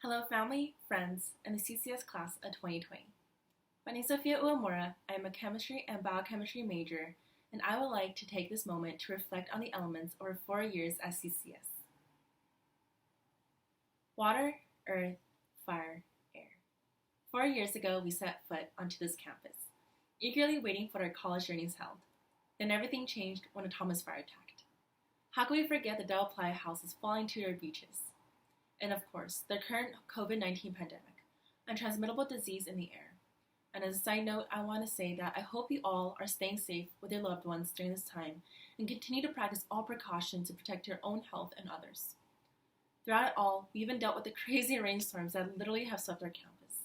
Hello family, friends, and the CCS Class of 2020. My name is Sophia Uemura. I am a chemistry and biochemistry major, and I would like to take this moment to reflect on the elements over 4 years at CCS. Water, earth, fire, air. 4 years ago, we set foot onto this campus, eagerly waiting for our college journeys held. Then everything changed when a Thomas fire attacked. How could we forget the Delphi houses falling to our beaches? And of course, the current COVID-19 pandemic, a transmittable disease in the air. And as a side note, I want to say that I hope you all are staying safe with your loved ones during this time and continue to practice all precautions to protect your own health and others. Throughout it all, we even dealt with the crazy rainstorms that literally have swept our campus.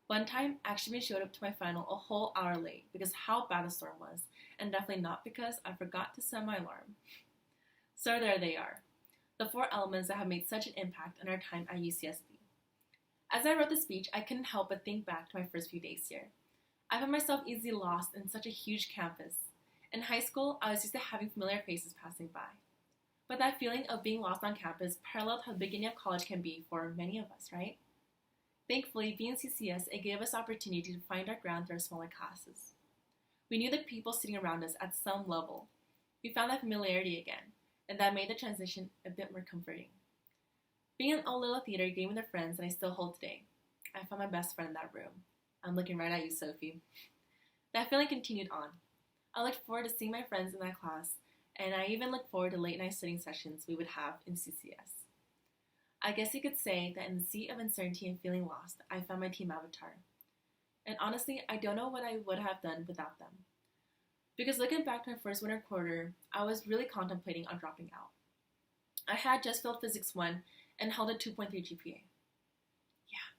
One time, I actually showed up to my final a whole hour late because how bad the storm was, and definitely not because I forgot to set my alarm. So there they are. The 4 elements that have made such an impact on our time at UCSB. As I wrote the speech, I couldn't help but think back to my first few days here. I found myself easily lost in such a huge campus. In high school, I was used to having familiar faces passing by. But that feeling of being lost on campus paralleled how the beginning of college can be for many of us, right? Thankfully, being CCS, it gave us opportunity to find our ground through our smaller classes. We knew the people sitting around us at some level. We found that familiarity again, and that made the transition a bit more comforting. Being in a little theater gave me the friends that I still hold today. I found my best friend in that room. I'm looking right at you, Sophie. That feeling continued on. I looked forward to seeing my friends in that class, and I even looked forward to late night studying sessions we would have in CCS. I guess you could say that in the sea of uncertainty and feeling lost, I found my team avatar. And honestly, I don't know what I would have done without them. Because looking back to my first winter quarter, I was really contemplating on dropping out. I had just failed Physics 1 and held a 2.3 GPA. Yeah,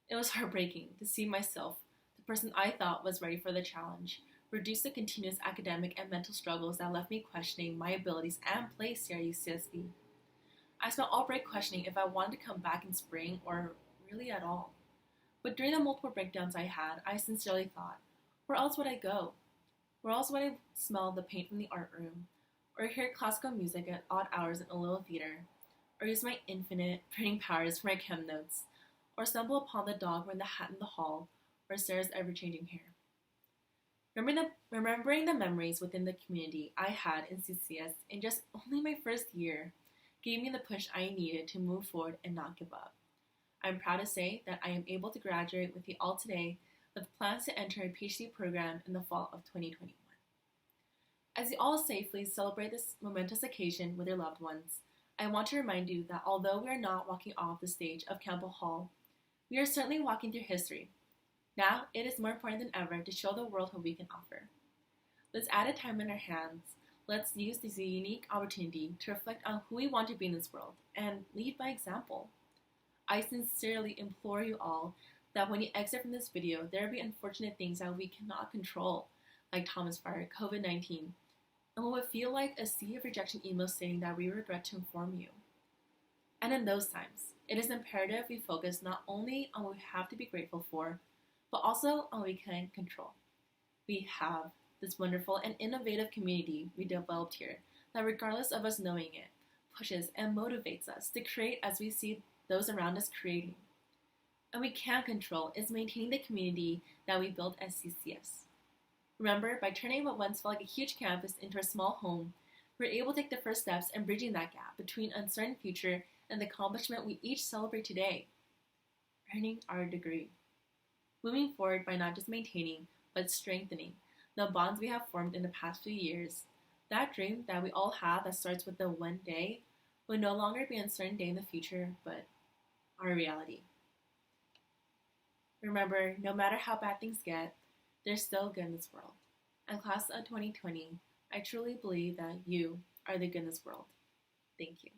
it was heartbreaking to see myself, the person I thought was ready for the challenge, reduce to continuous academic and mental struggles that left me questioning my abilities and place here at UCSB. I spent all break questioning if I wanted to come back in spring or really at all. But during the multiple breakdowns I had, I sincerely thought, where else would I go? Where else would I smell the paint from the art room, or hear classical music at odd hours in a little theater, or use my infinite printing powers for my chem notes, or stumble upon the dog wearing the hat in the hall, or Sarah's ever-changing hair. Remembering the memories within the community I had in CCS in just only my first year gave me the push I needed to move forward and not give up. I'm proud to say that I am able to graduate with you all today with plans to enter a PhD program in the fall of 2021. As you all safely celebrate this momentous occasion with your loved ones, I want to remind you that although we are not walking off the stage of Campbell Hall, we are certainly walking through history. Now, it is more important than ever to show the world what we can offer. With added time in our hands, let's use this unique opportunity to reflect on who we want to be in this world and lead by example. I sincerely implore you all that when you exit from this video, there will be unfortunate things that we cannot control, like Thomas fire, COVID-19, and what would feel like a sea of rejection emails saying that we regret to inform you. And in those times, it is imperative we focus not only on what we have to be grateful for, but also on what we can control. We have this wonderful and innovative community we developed here that, regardless of us knowing it, pushes and motivates us to create as we see those around us creating. And we can control is maintaining the community that we built at CCS. Remember, by turning what once felt like a huge campus into a small home, we're able to take the first steps in bridging that gap between uncertain future and the accomplishment we each celebrate today, earning our degree. Moving forward by not just maintaining, but strengthening the bonds we have formed in the past few years, that dream that we all have that starts with the one day will no longer be an uncertain day in the future, but our reality. Remember, no matter how bad things get, there's still good in this world. And class of 2020, I truly believe that you are the good in this world. Thank you.